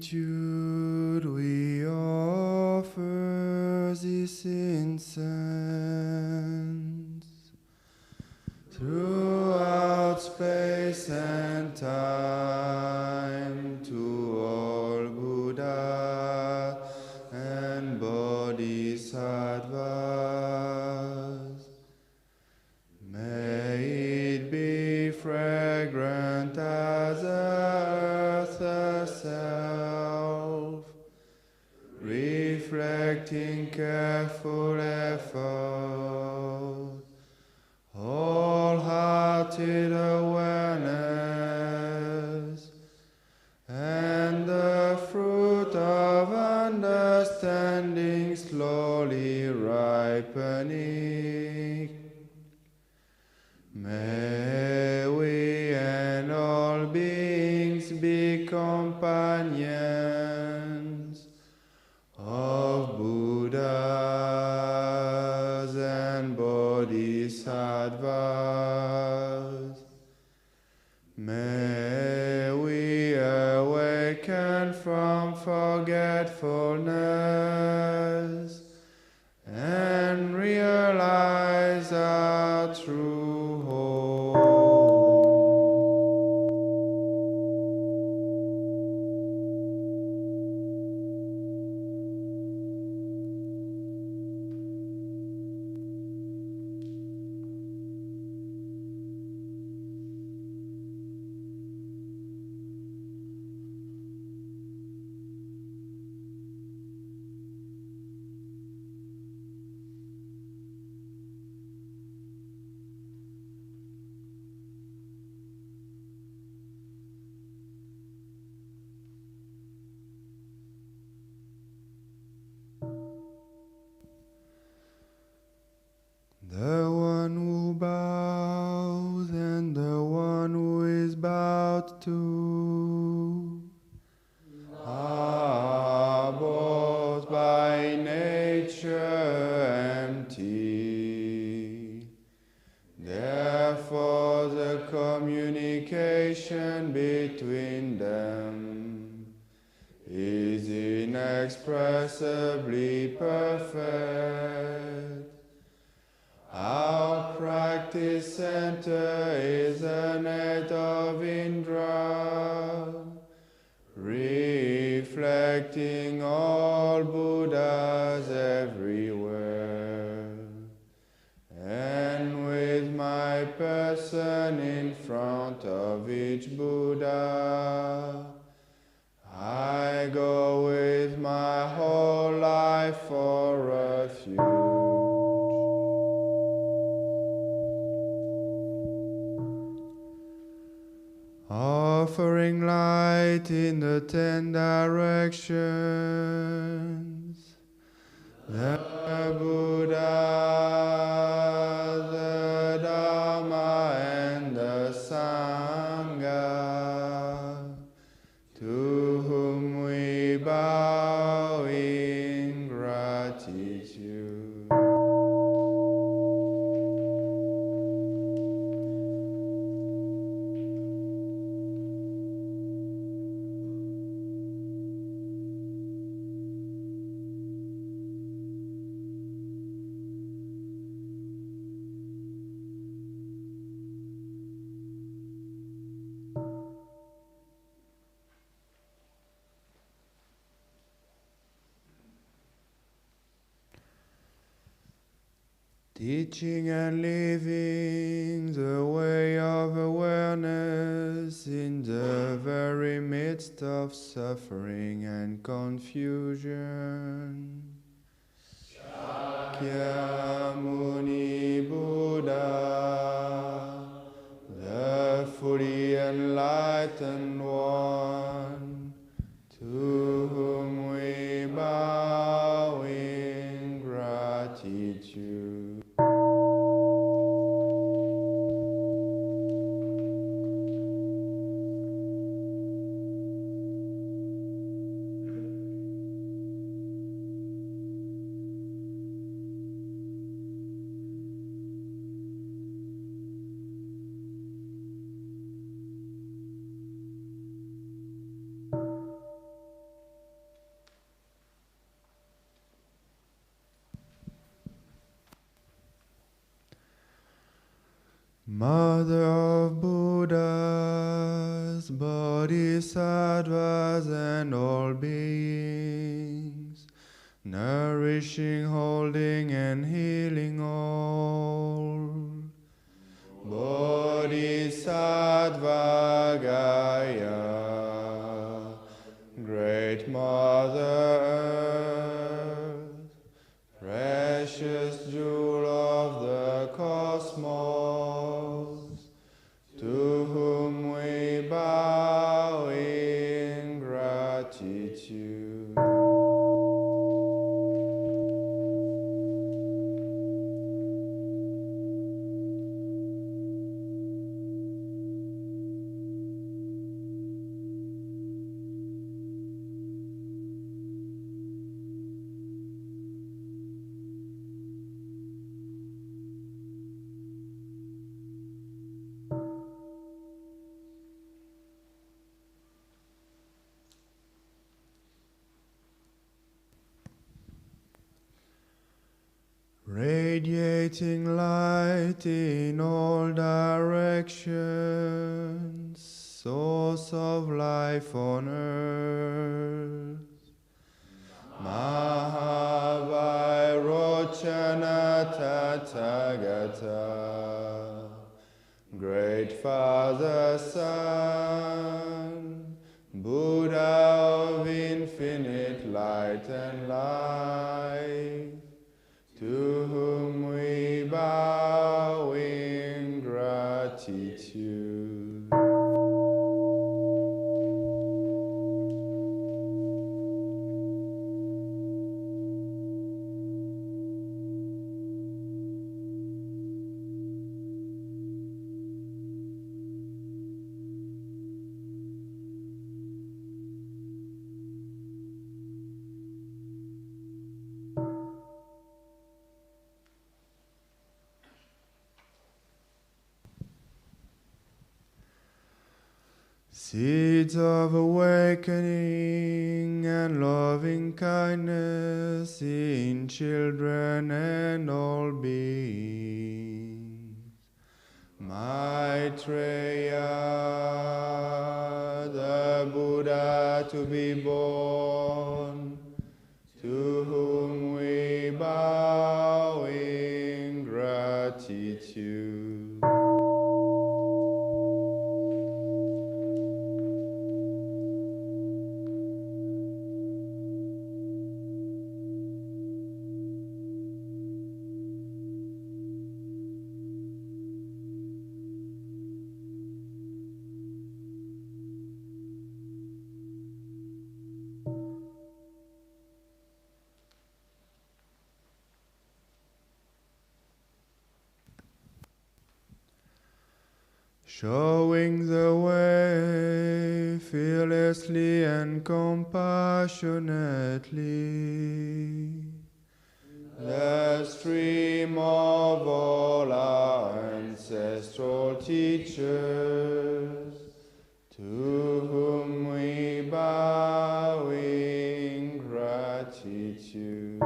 gratitude we offer this incense throughout space and time to all Buddha and Bodhisattvas. May it be fragrant as earth herself, reflecting careful effort, wholehearted awareness, and the fruit of understanding slowly ripening. May we and all beings be companions of Buddhas and Bodhisattvas. May we awaken from forgetfulness and realize our true home. The one who bows and the one who is bowed to are both by nature empty. Therefore, the communication between them is inexpressibly perfect. Our practice center is a net of Indra, reflecting all Buddhas everywhere. And with my person in front of each Buddha, I go with my whole life for refuge. Offering light in the 10 directions, the Buddha, the Dharma, and the Sangha, to whom we bow in gratitude. Teaching and living the way of awareness in the very midst of suffering and confusion. Shakyamuni Buddha, the fully enlightened one, to whom we bow in gratitude. Mother of Buddhas, Bodhisattvas, and all beings, nourishing, holding, and healing all. Bodhisattva Gaya, Great Mother Earth, precious jewel of the cosmos, to whom we bow in gratitude. Radiating light in all directions, source of life on earth. Mahavairochana Tathagata, Great Father Son, Buddha of infinite light and life, to whom we bow in gratitude. Seeds of awakening and loving kindness in children and all beings. Maitreya, the Buddha to be born, to whom we bow in gratitude. Showing the way fearlessly and compassionately, the stream of all our ancestral teachers, to whom we bow in gratitude.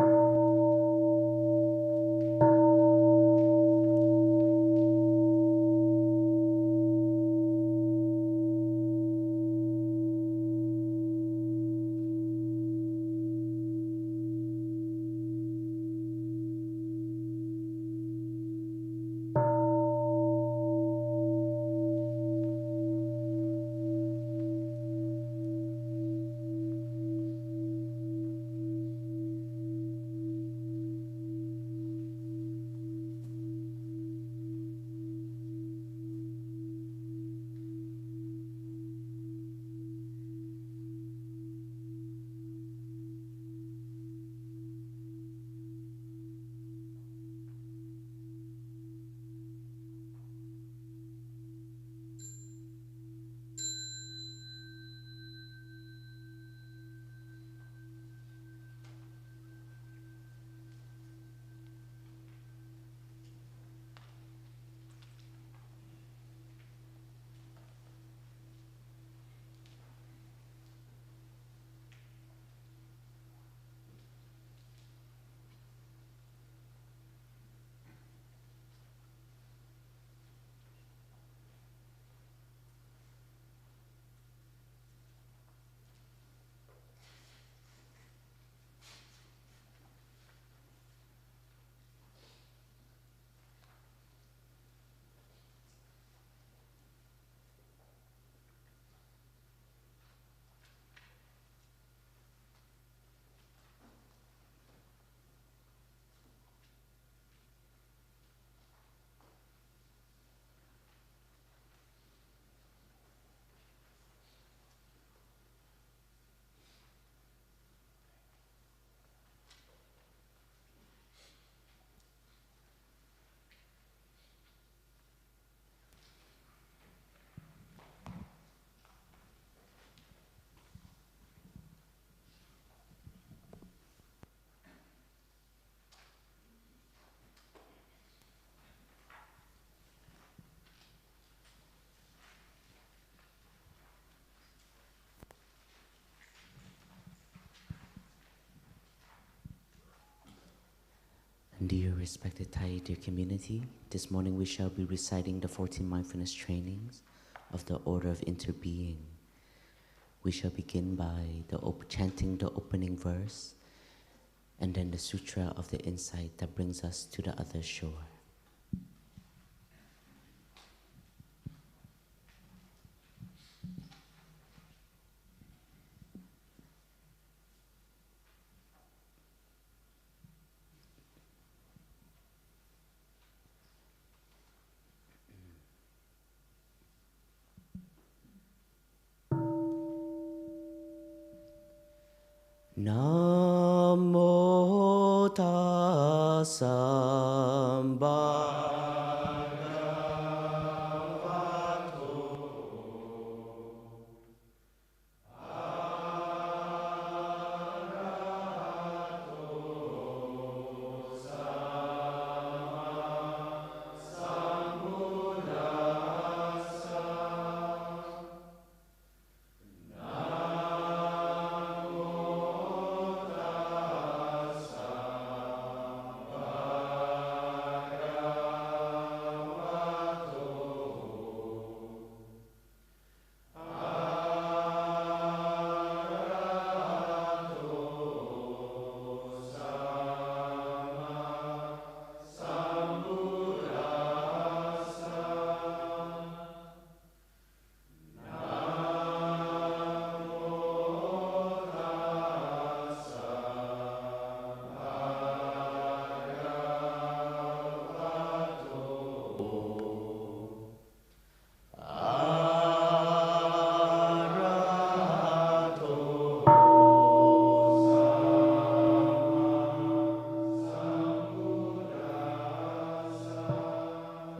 Dear respected Thai dear community, this morning we shall be reciting the 14 mindfulness trainings of the Order of Interbeing. We shall begin by chanting the opening verse and then the sutra of the insight that brings us to the other shore. Namo tassa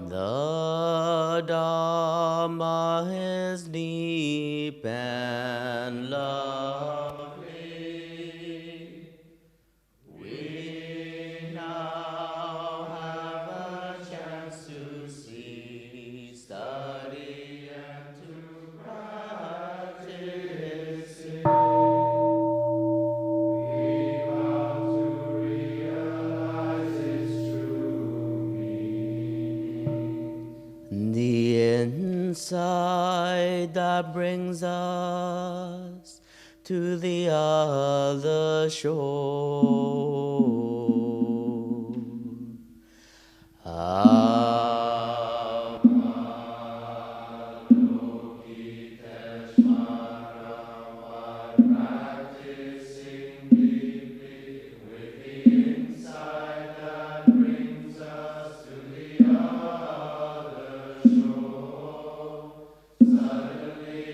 The Dharma is deep and lovely. We now have a chance to see, study, and to practice it. We vow to realize its true meaning. The insight that brings us to the other shore. Practicing deeply with the insight that brings us to the other shore. Suddenly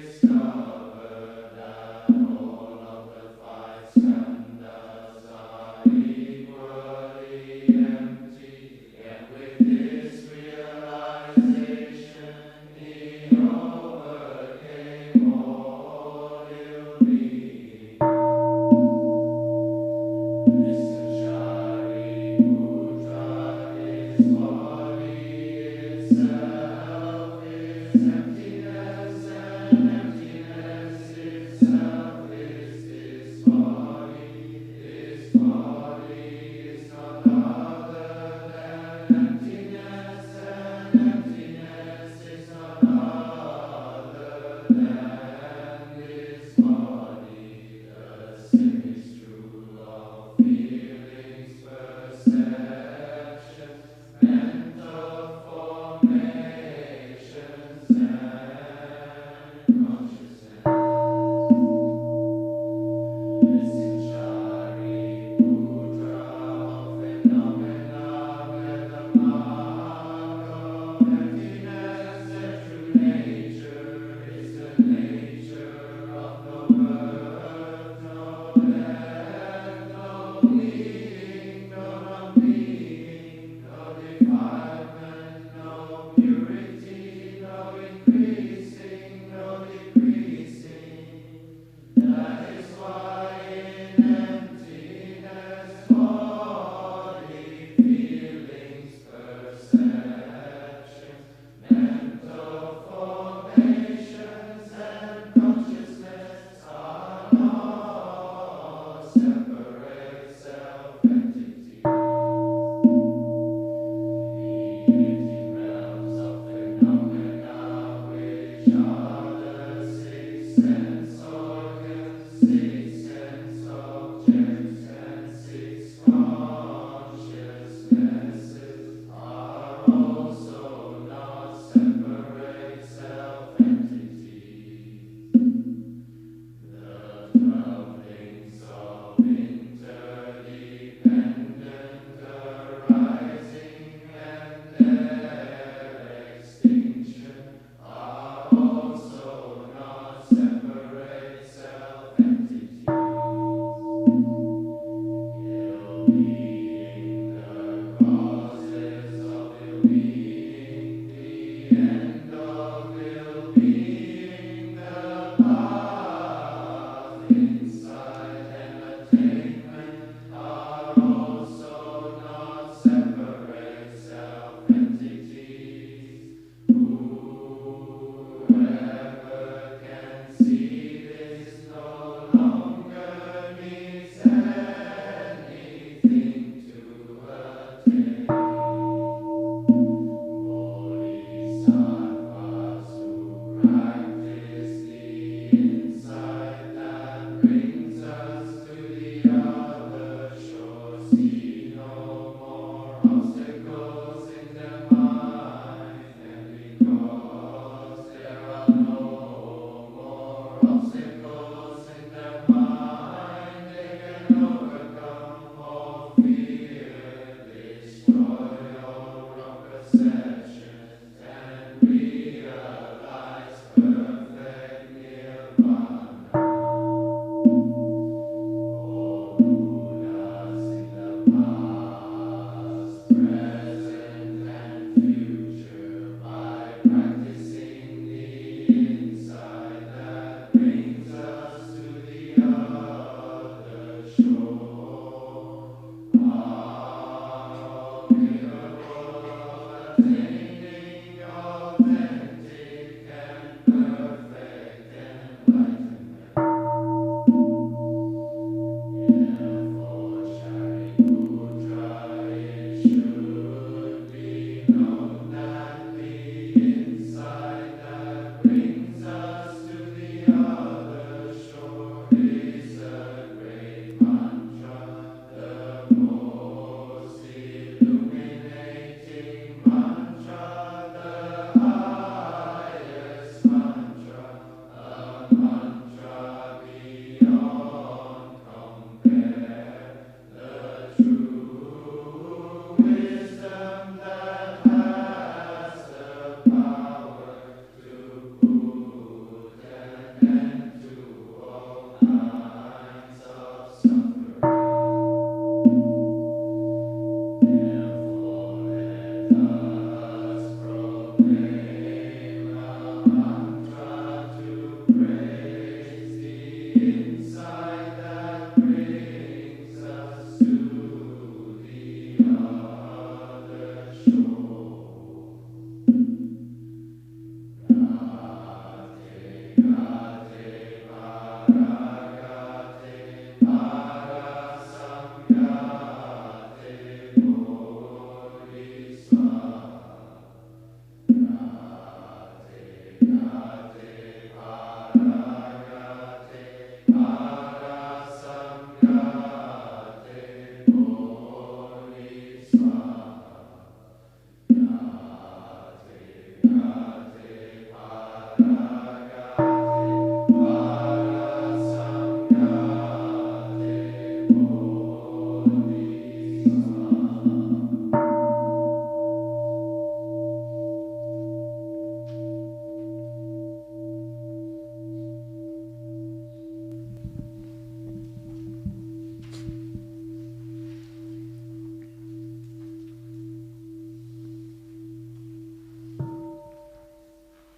discover that all of the five skandhas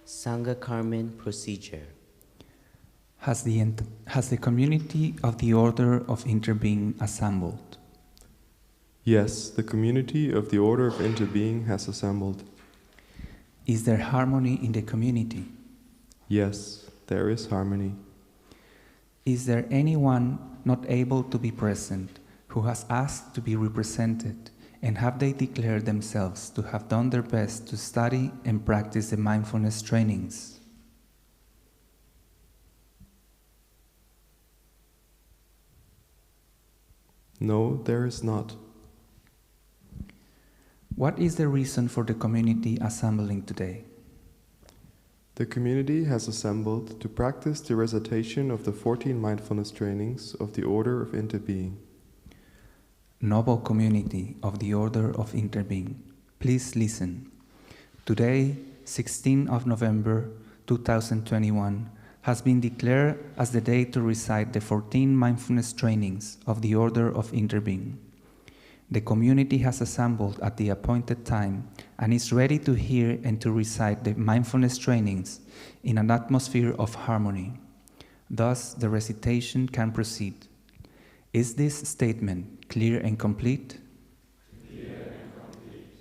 Sangha Karman procedure. Has the community of the Order of Interbeing assembled? Yes, the community of the Order of Interbeing has assembled. Is there harmony in the community? Yes, there is harmony. Is there anyone not able to be present who has asked to be represented, and have they declared themselves to have done their best to study and practice the mindfulness trainings? No, there is not. What is the reason for the community assembling today? The community has assembled to practice the recitation of the 14 mindfulness trainings of the Order of Interbeing. Noble community of the Order of Interbeing, please listen. Today, 16th of November 2021, has been declared as the day to recite the 14 mindfulness trainings of the Order of Interbeing. The community has assembled at the appointed time and is ready to hear and to recite the mindfulness trainings in an atmosphere of harmony. Thus, the recitation can proceed. Is this statement clear and complete? Clear and complete.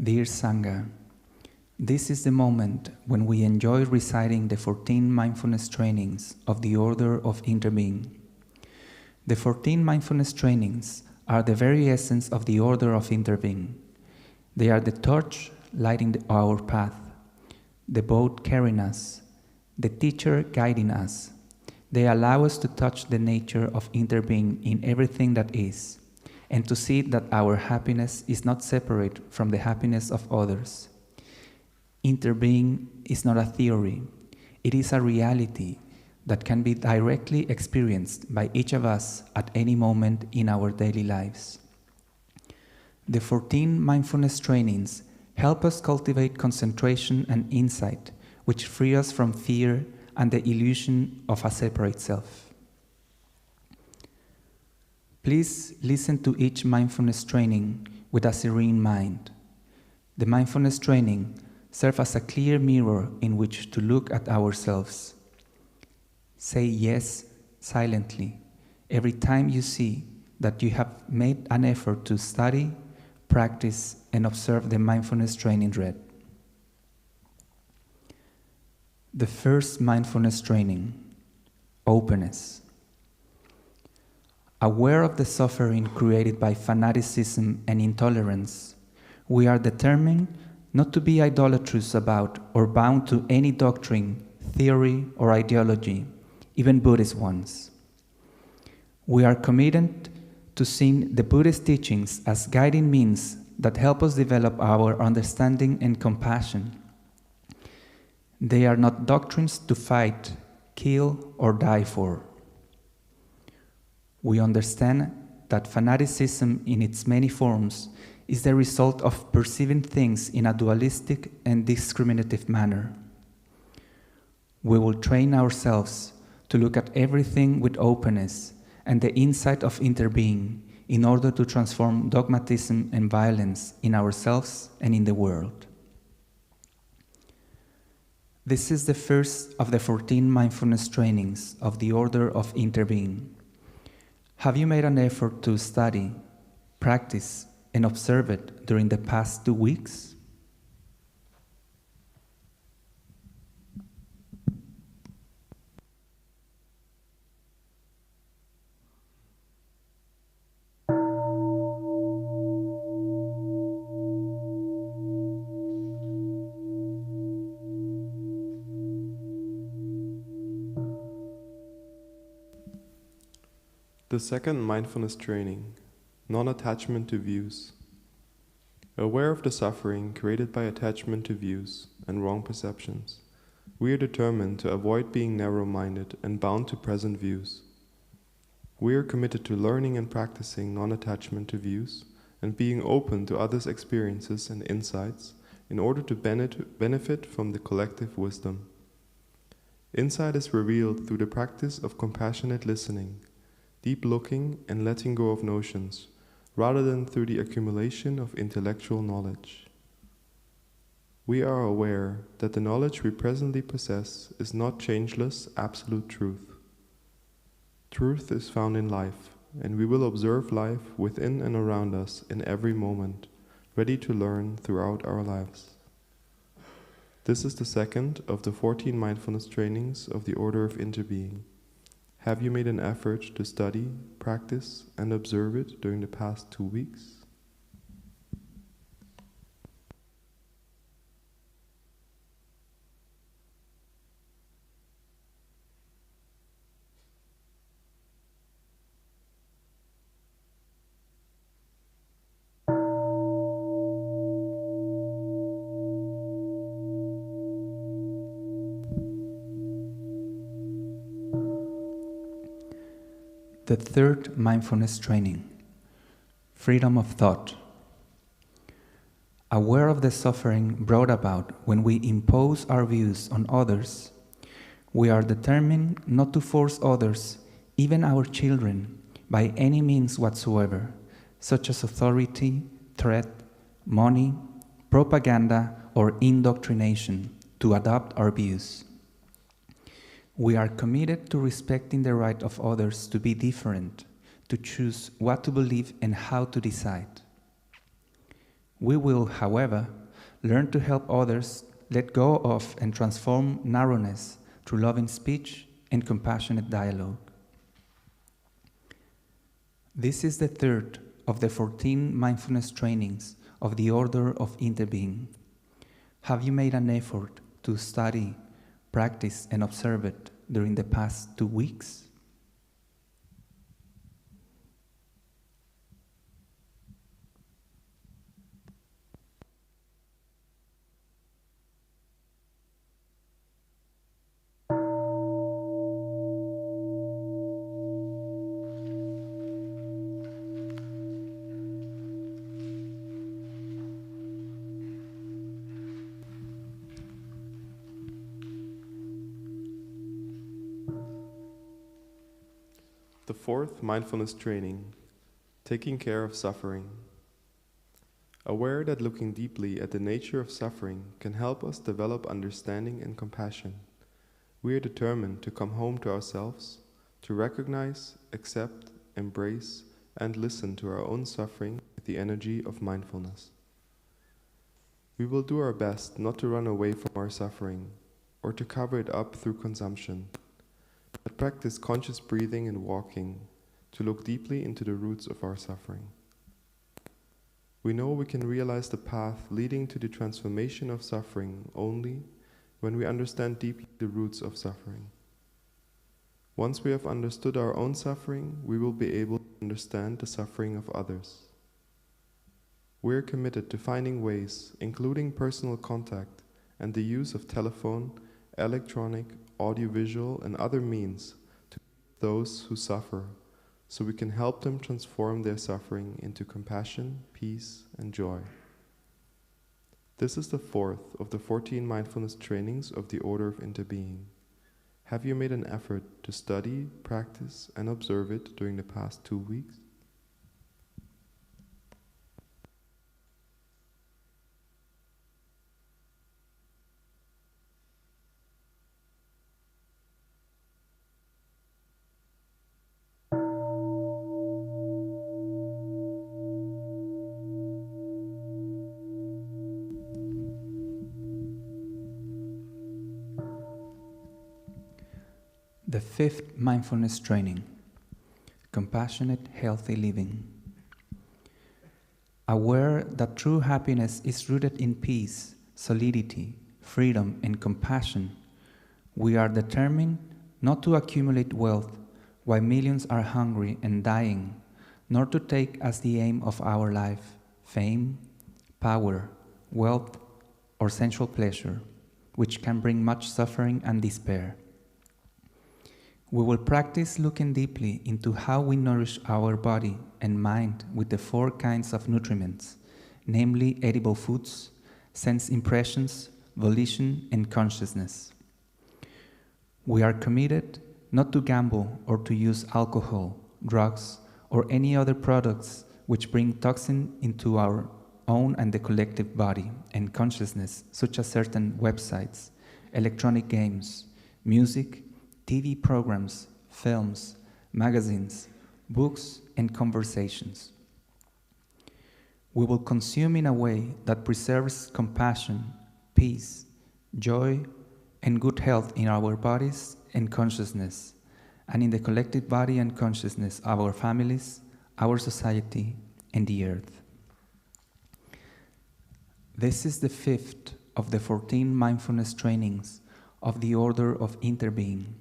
Dear Sangha, this is the moment when we enjoy reciting the 14 mindfulness trainings of the Order of Interbeing. The 14 mindfulness trainings are the very essence of the Order of Interbeing. They are the torch lighting our path, the boat carrying us, the teacher guiding us. They allow us to touch the nature of interbeing in everything that is, and to see that our happiness is not separate from the happiness of others. Interbeing is not a theory, it is a reality that can be directly experienced by each of us at any moment in our daily lives. The 14 mindfulness trainings help us cultivate concentration and insight, which free us from fear and the illusion of a separate self. Please listen to each mindfulness training with a serene mind. The mindfulness training serves as a clear mirror in which to look at ourselves. Say yes silently every time you see that you have made an effort to study, practice, and observe the mindfulness training read. The first mindfulness training, openness. Aware of the suffering created by fanaticism and intolerance, we are determined not to be idolatrous about or bound to any doctrine, theory, or ideology, even Buddhist ones. We are committed to seeing the Buddhist teachings as guiding means that help us develop our understanding and compassion. They are not doctrines to fight, kill, or die for. We understand that fanaticism in its many forms is the result of perceiving things in a dualistic and discriminative manner. We will train ourselves to look at everything with openness and the insight of interbeing in order to transform dogmatism and violence in ourselves and in the world. This is the first of the 14 mindfulness trainings of the Order of Interbeing. Have you made an effort to study, practice, and observe it during the past 2 weeks? The second mindfulness training, non-attachment to views. Aware of the suffering created by attachment to views and wrong perceptions, we are determined to avoid being narrow-minded and bound to present views. We are committed to learning and practicing non-attachment to views and being open to others' experiences and insights in order to benefit from the collective wisdom. Insight is revealed through the practice of compassionate listening, deep looking and letting go of notions, rather than through the accumulation of intellectual knowledge. We are aware that the knowledge we presently possess is not changeless, absolute truth. Truth is found in life, and we will observe life within and around us in every moment, ready to learn throughout our lives. This is the second of the 14 mindfulness trainings of the Order of Interbeing. Have you made an effort to study, practice, and observe it during the past 2 weeks? The third mindfulness training, freedom of thought. Aware of the suffering brought about when we impose our views on others, we are determined not to force others, even our children, by any means whatsoever, such as authority, threat, money, propaganda, or indoctrination, to adopt our views. We are committed to respecting the right of others to be different, to choose what to believe and how to decide. We will, however, learn to help others let go of and transform narrowness through loving speech and compassionate dialogue. This is the third of the 14 mindfulness trainings of the Order of Interbeing. Have you made an effort to study, practice, and observe it during the past 2 weeks? The fourth mindfulness training, taking care of suffering. Aware that looking deeply at the nature of suffering can help us develop understanding and compassion, we are determined to come home to ourselves, to recognize, accept, embrace, and listen to our own suffering with the energy of mindfulness. We will do our best not to run away from our suffering or to cover it up through consumption, but practice conscious breathing and walking to look deeply into the roots of our suffering. We know we can realize the path leading to the transformation of suffering only when we understand deeply the roots of suffering. Once we have understood our own suffering, we will be able to understand the suffering of others. We are committed to finding ways, including personal contact and the use of telephone, electronic, audiovisual, and other means to those who suffer, so we can help them transform their suffering into compassion, peace, and joy. This is the fourth of the 14 mindfulness trainings of the Order of Interbeing. Have you made an effort to study, practice, and observe it during the past 2 weeks? The fifth mindfulness training, compassionate, healthy living. Aware that true happiness is rooted in peace, solidity, freedom, and compassion, we are determined not to accumulate wealth while millions are hungry and dying, nor to take as the aim of our life fame, power, wealth, or sensual pleasure, which can bring much suffering and despair. We will practice looking deeply into how we nourish our body and mind with the 4 kinds of nutriments, namely edible foods, sense impressions, volition, and consciousness. We are committed not to gamble or to use alcohol, drugs, or any other products which bring toxin into our own and the collective body and consciousness, such as certain websites, electronic games, music, TV programs, films, magazines, books, and conversations. We will consume in a way that preserves compassion, peace, joy, and good health in our bodies and consciousness, and in the collective body and consciousness of our families, our society, and the earth. This is the fifth of the 14 mindfulness trainings of the Order of Interbeing.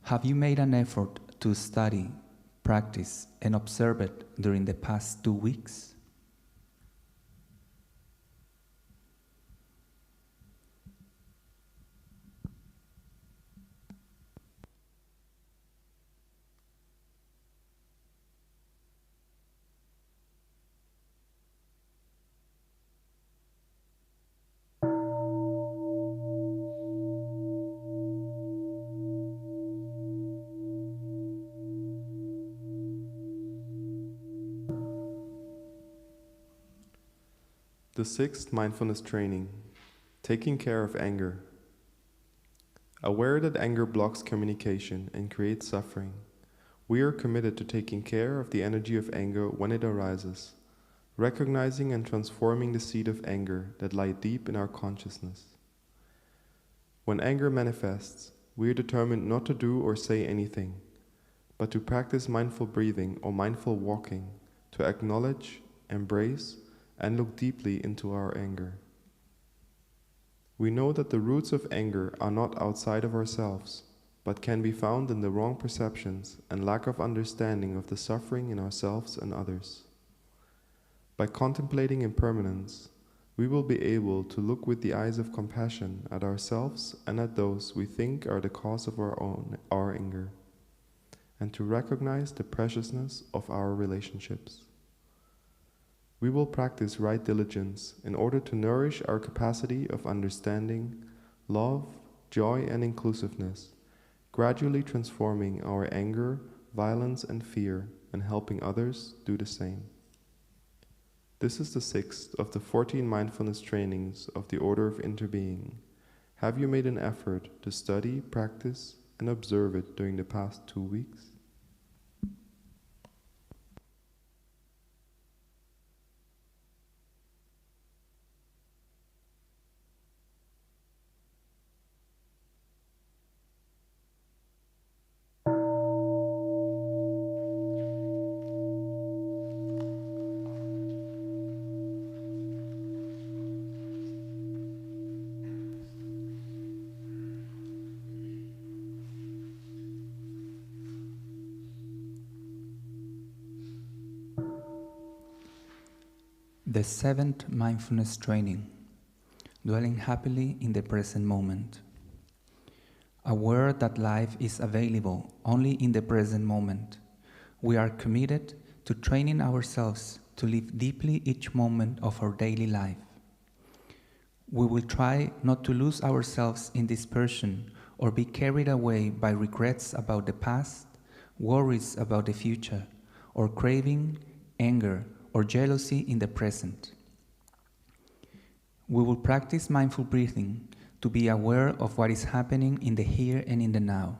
Have you made an effort to study, practice, and observe it during the past 2 weeks? The sixth mindfulness training, taking care of anger. Aware that anger blocks communication and creates suffering, we are committed to taking care of the energy of anger when it arises, recognizing and transforming the seed of anger that lie deep in our consciousness. When anger manifests, we are determined not to do or say anything, but to practice mindful breathing or mindful walking, to acknowledge, embrace, and look deeply into our anger. We know that the roots of anger are not outside of ourselves, but can be found in the wrong perceptions and lack of understanding of the suffering in ourselves and others. By contemplating impermanence, we will be able to look with the eyes of compassion at ourselves and at those we think are the cause of our anger, and to recognize the preciousness of our relationships. We will practice right diligence in order to nourish our capacity of understanding, love, joy, and inclusiveness, gradually transforming our anger, violence, and fear, and helping others do the same. This is the sixth of the 14 mindfulness trainings of the Order of Interbeing. Have you made an effort to study, practice, and observe it during the past 2 weeks? The seventh mindfulness training, dwelling happily in the present moment. Aware that life is available only in the present moment, we are committed to training ourselves to live deeply each moment of our daily life. We will try not to lose ourselves in dispersion or be carried away by regrets about the past, worries about the future, or craving, anger, or jealousy in the present. We will practice mindful breathing to be aware of what is happening in the here and in the now.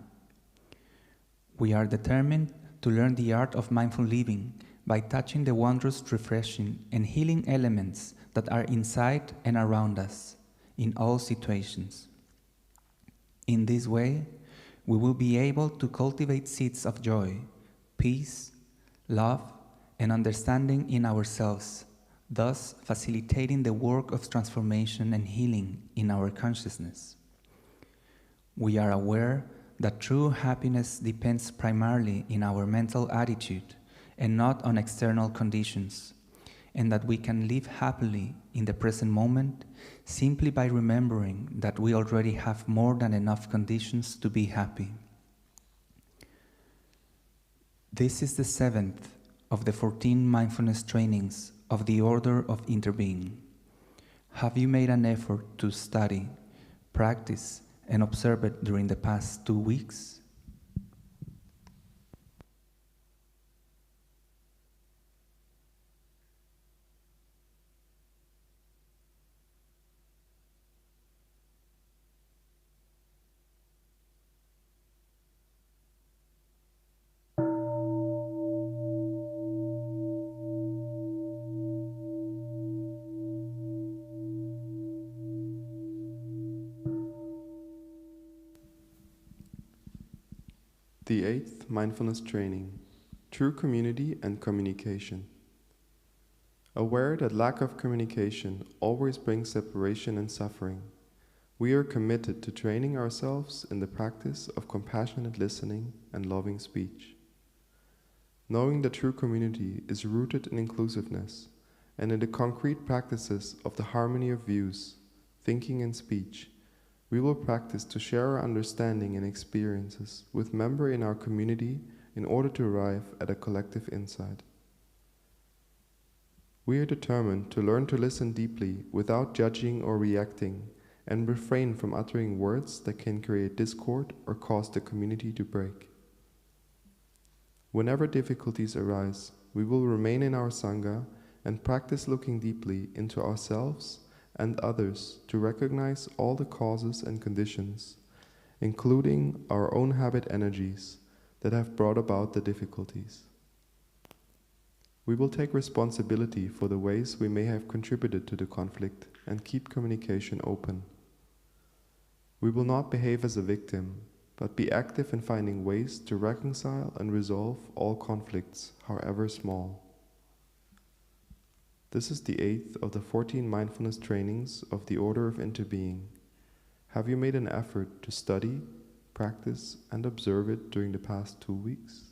We are determined to learn the art of mindful living by touching the wondrous, refreshing, and healing elements that are inside and around us in all situations. In this way, we will be able to cultivate seeds of joy, peace, love, and understanding in ourselves, thus facilitating the work of transformation and healing in our consciousness. We are aware that true happiness depends primarily in our mental attitude and not on external conditions, and that we can live happily in the present moment simply by remembering that we already have more than enough conditions to be happy. This is the seventh of the 14 mindfulness trainings of the Order of Interbeing. Have you made an effort to study, practice, and observe it during the past 2 weeks? The eighth mindfulness training, true community and communication. Aware that lack of communication always brings separation and suffering, we are committed to training ourselves in the practice of compassionate listening and loving speech. Knowing that true community is rooted in inclusiveness and in the concrete practices of the harmony of views, thinking and speech, we will practice to share our understanding and experiences with members in our community in order to arrive at a collective insight. We are determined to learn to listen deeply without judging or reacting and refrain from uttering words that can create discord or cause the community to break. Whenever difficulties arise, we will remain in our Sangha and practice looking deeply into ourselves and others to recognize all the causes and conditions, including our own habit energies, that have brought about the difficulties. We will take responsibility for the ways we may have contributed to the conflict and keep communication open. We will not behave as a victim, but be active in finding ways to reconcile and resolve all conflicts, however small. This is the 8th of the 14 mindfulness trainings of the Order of Interbeing. Have you made an effort to study, practice, and observe it during the past 2 weeks?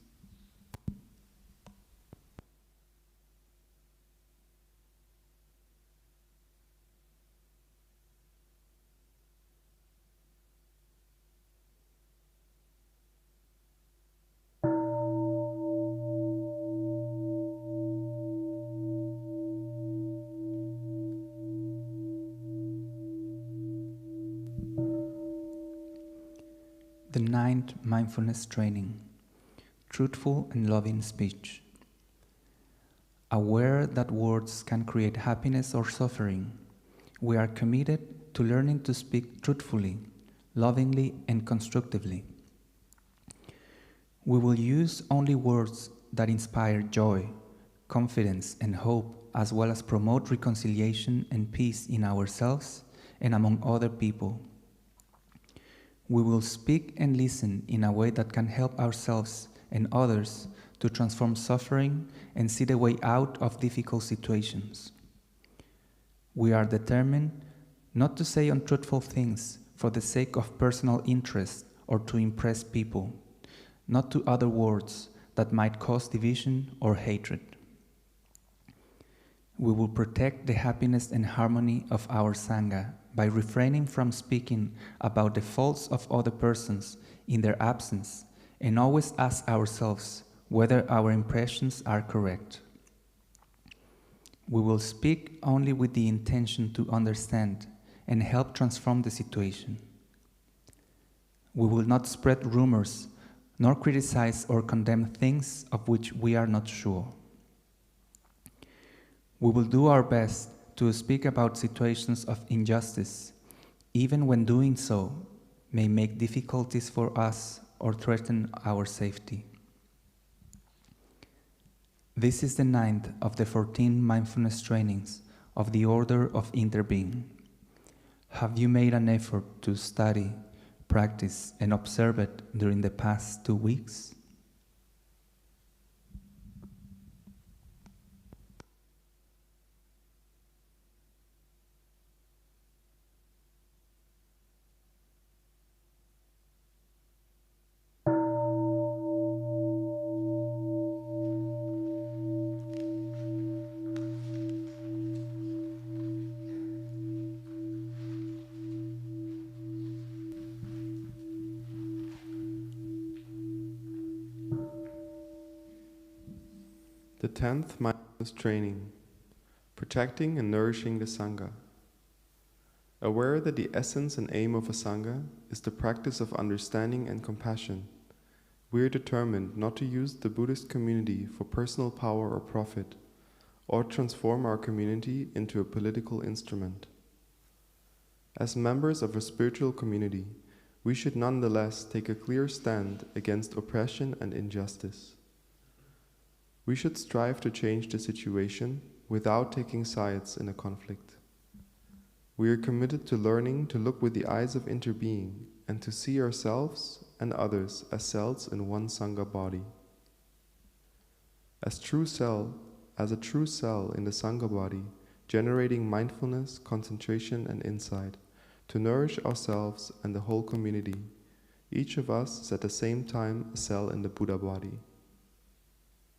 The 9th mindfulness training, Truthful and Loving Speech. Aware that words can create happiness or suffering, we are committed to learning to speak truthfully, lovingly, and constructively. We will use only words that inspire joy, confidence, and hope, as well as promote reconciliation and peace in ourselves and among other people. We will speak and listen in a way that can help ourselves and others to transform suffering and see the way out of difficult situations. We are determined not to say untruthful things for the sake of personal interest or to impress people, not to utter words that might cause division or hatred. We will protect the happiness and harmony of our Sangha by refraining from speaking about the faults of other persons in their absence, and always ask ourselves whether our impressions are correct. We will speak only with the intention to understand and help transform the situation. We will not spread rumors, nor criticize or condemn things of which we are not sure. We will do our best to speak about situations of injustice, even when doing so may make difficulties for us or threaten our safety. This is the 9th of the 14 mindfulness trainings of the Order of Interbeing. Have you made an effort to study, practice, and observe it during the past 2 weeks? The 10th mindfulness training, protecting and nourishing the Sangha. Aware that the essence and aim of a Sangha is the practice of understanding and compassion, we are determined not to use the Buddhist community for personal power or profit, or transform our community into a political instrument. As members of a spiritual community, we should nonetheless take a clear stand against oppression and injustice. We should strive to change the situation without taking sides in a conflict. We are committed to learning to look with the eyes of interbeing and to see ourselves and others as cells in one Sangha body. As a true cell in the Sangha body, generating mindfulness, concentration, and insight, to nourish ourselves and the whole community, each of us is at the same time a cell in the Buddha body.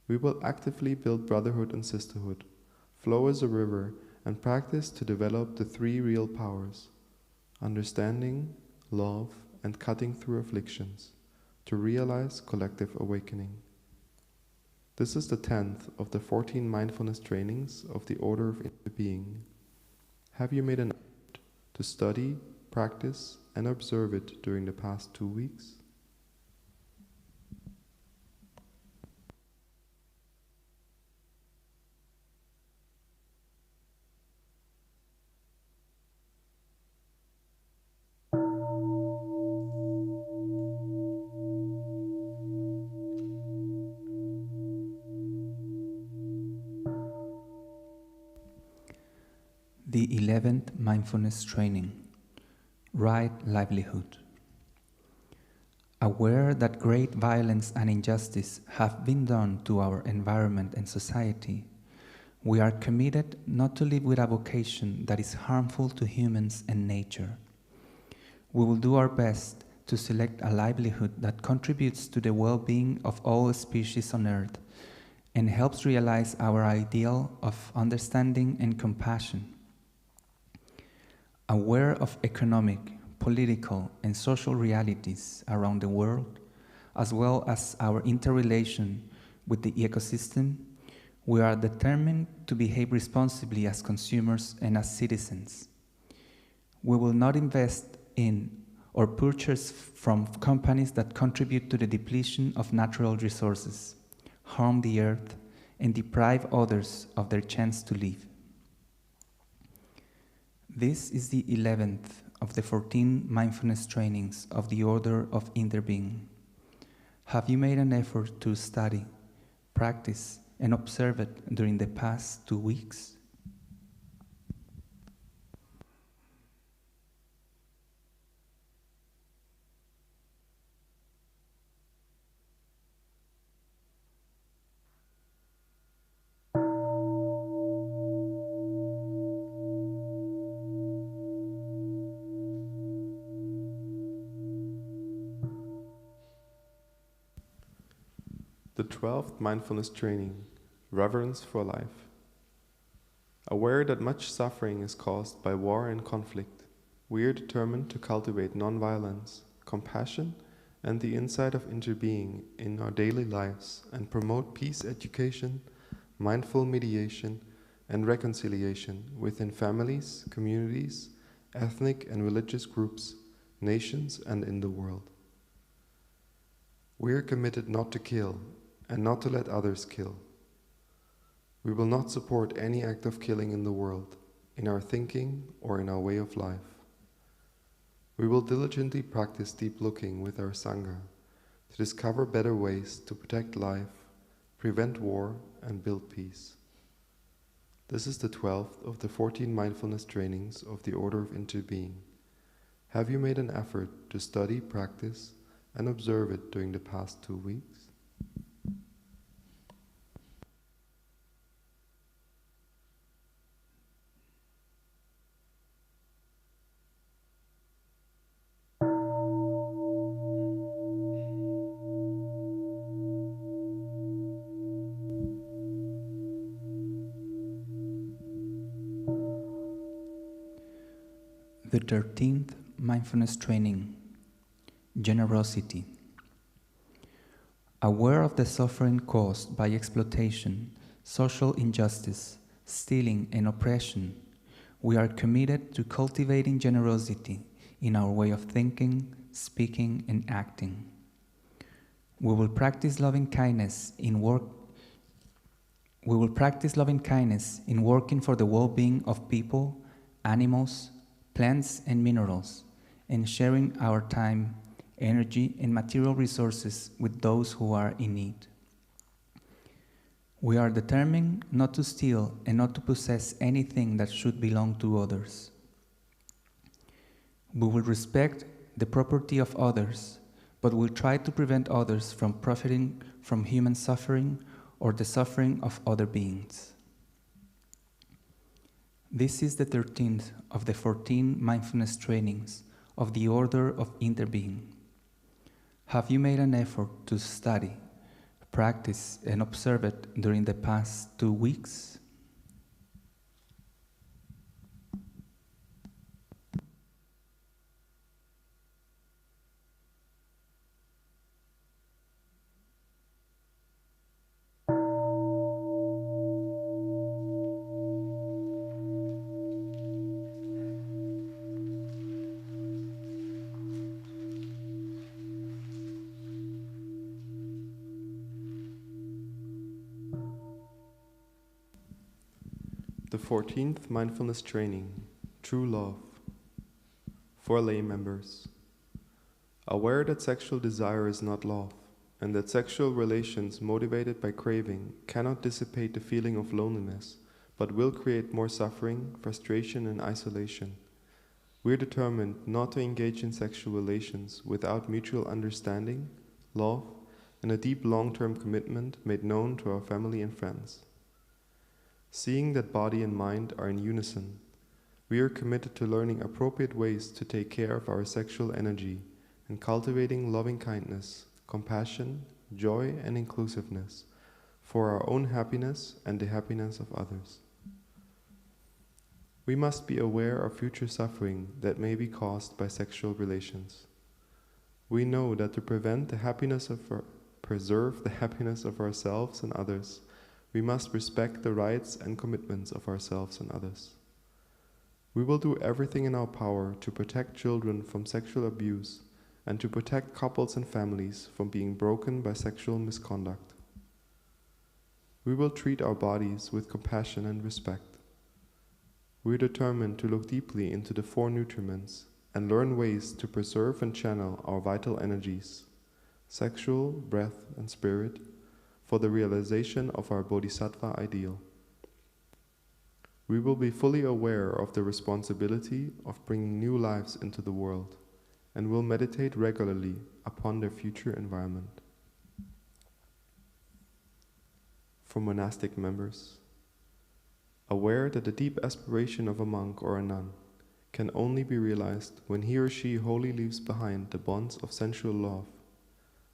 We will actively build brotherhood and sisterhood, flow as a river, and practice to develop the 3 real powers: understanding, love, and cutting through afflictions, to realize collective awakening. This is the 10th of the 14 mindfulness trainings of the Order of Interbeing. Have you made an effort to study, practice, and observe it during the past 2 weeks? The 11th Mindfulness Training, Right Livelihood. Aware that great violence and injustice have been done to our environment and society, we are committed not to live with a vocation that is harmful to humans and nature. We will do our best to select a livelihood that contributes to the well-being of all species on Earth and helps realize our ideal of understanding and compassion. Aware of economic, political, and social realities around the world, as well as our interrelation with the ecosystem, we are determined to behave responsibly as consumers and as citizens. We will not invest in or purchase from companies that contribute to the depletion of natural resources, harm the earth, and deprive others of their chance to live. This is the 11th of the 14 mindfulness trainings of the Order of Interbeing. Have you made an effort to study, practice, and observe it during the past 2 weeks? The 12th Mindfulness Training, Reverence for Life. Aware that much suffering is caused by war and conflict, we are determined to cultivate non-violence, compassion, and the insight of interbeing in our daily lives and promote peace education, mindful mediation, and reconciliation within families, communities, ethnic and religious groups, nations, and in the world. We are committed not to kill and not to let others kill. We will not support any act of killing in the world, in our thinking or in our way of life. We will diligently practice deep looking with our Sangha to discover better ways to protect life, prevent war, and build peace. This is the 12th of the 14 mindfulness trainings of the Order of Interbeing. Have you made an effort to study, practice, and observe it during the past 2 weeks? The 13th Mindfulness Training, Generosity. Aware of the suffering caused by exploitation, social injustice, stealing, and oppression, we are committed to cultivating generosity in our way of thinking, speaking, and acting. We will practice loving kindness in working for the well-being of people, animals, plants, and minerals, and sharing our time, energy, and material resources with those who are in need. We are determined not to steal and not to possess anything that should belong to others. We will respect the property of others, but will try to prevent others from profiting from human suffering or the suffering of other beings. This is the 13th of the 14 mindfulness trainings of the Order of Interbeing. Have you made an effort to study, practice, and observe it during the past 2 weeks? The 14th Mindfulness Training, True Love. For lay members. Aware that sexual desire is not love, and that sexual relations motivated by craving cannot dissipate the feeling of loneliness, but will create more suffering, frustration, and isolation. We are determined not to engage in sexual relations without mutual understanding, love, and a deep long-term commitment made known to our family and friends. Seeing that body and mind are in unison, we are committed to learning appropriate ways to take care of our sexual energy and cultivating loving kindness, compassion, joy, and inclusiveness for our own happiness and the happiness of others. We must be aware of future suffering that may be caused by sexual relations. We know that to preserve the happiness of ourselves and others, we must respect the rights and commitments of ourselves and others. We will do everything in our power to protect children from sexual abuse and to protect couples and families from being broken by sexual misconduct. We will treat our bodies with compassion and respect. We are determined to look deeply into the four nutriments and learn ways to preserve and channel our vital energies, sexual, breath, and spirit, for the realization of our bodhisattva ideal. We will be fully aware of the responsibility of bringing new lives into the world and will meditate regularly upon their future environment. For monastic members, aware that the deep aspiration of a monk or a nun can only be realized when he or she wholly leaves behind the bonds of sensual love,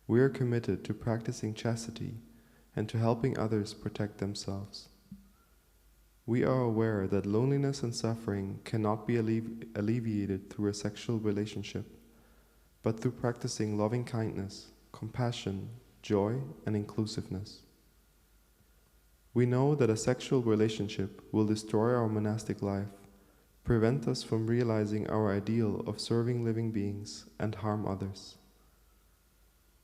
we are committed to practicing chastity and to helping others protect themselves. We are aware that loneliness and suffering cannot be alleviated through a sexual relationship, but through practicing loving kindness, compassion, joy, and inclusiveness. We know that a sexual relationship will destroy our monastic life, prevent us from realizing our ideal of serving living beings, and harm others.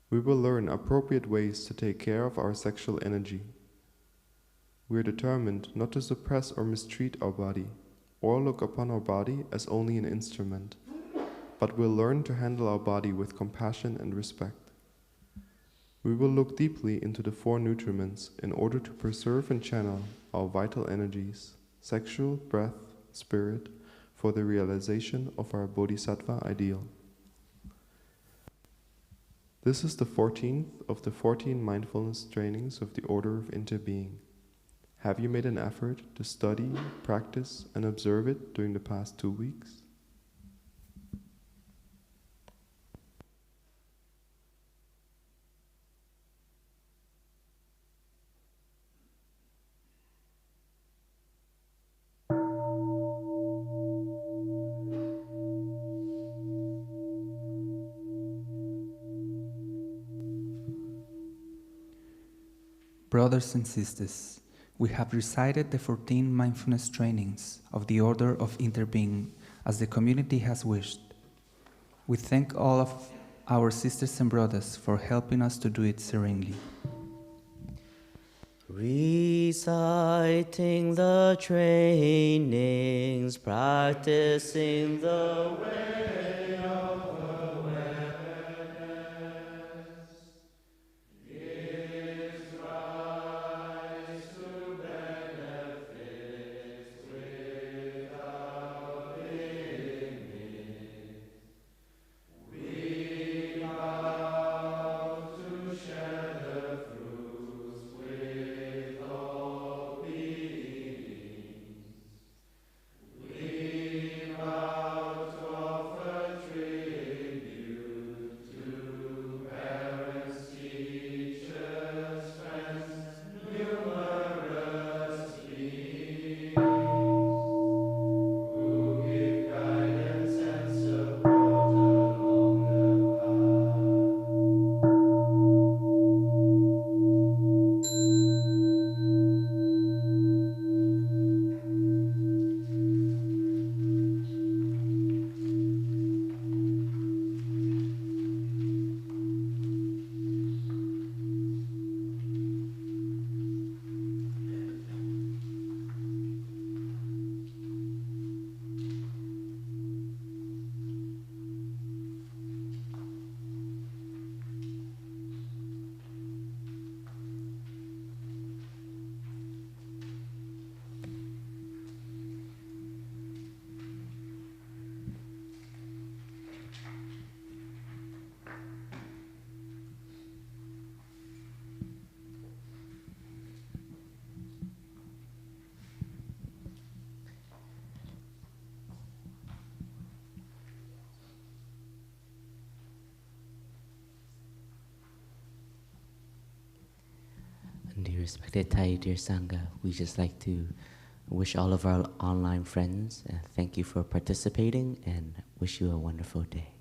We will learn appropriate ways to take care of our sexual energy. We are determined not to suppress or mistreat our body, or look upon our body as only an instrument, but will learn to handle our body with compassion and respect. We will look deeply into the four nutriments in order to preserve and channel our vital energies, sexual, breath, spirit, for the realization of our bodhisattva ideal. This is the 14th of the 14 mindfulness trainings of the Order of Interbeing. Have you made an effort to study, practice, and observe it during the past 2 weeks? Brothers and sisters, we have recited the 14 mindfulness trainings of the Order of Interbeing as the community has wished. We thank all of our sisters and brothers for helping us to do it serenely. Reciting the trainings, practicing the way of awareness, gives rise to benefits without limit. We vow to share the fruits with all beings. We vow to offer respected Thai, dear Sangha, we just like to wish all of our online friends thank you for participating and wish you a wonderful day.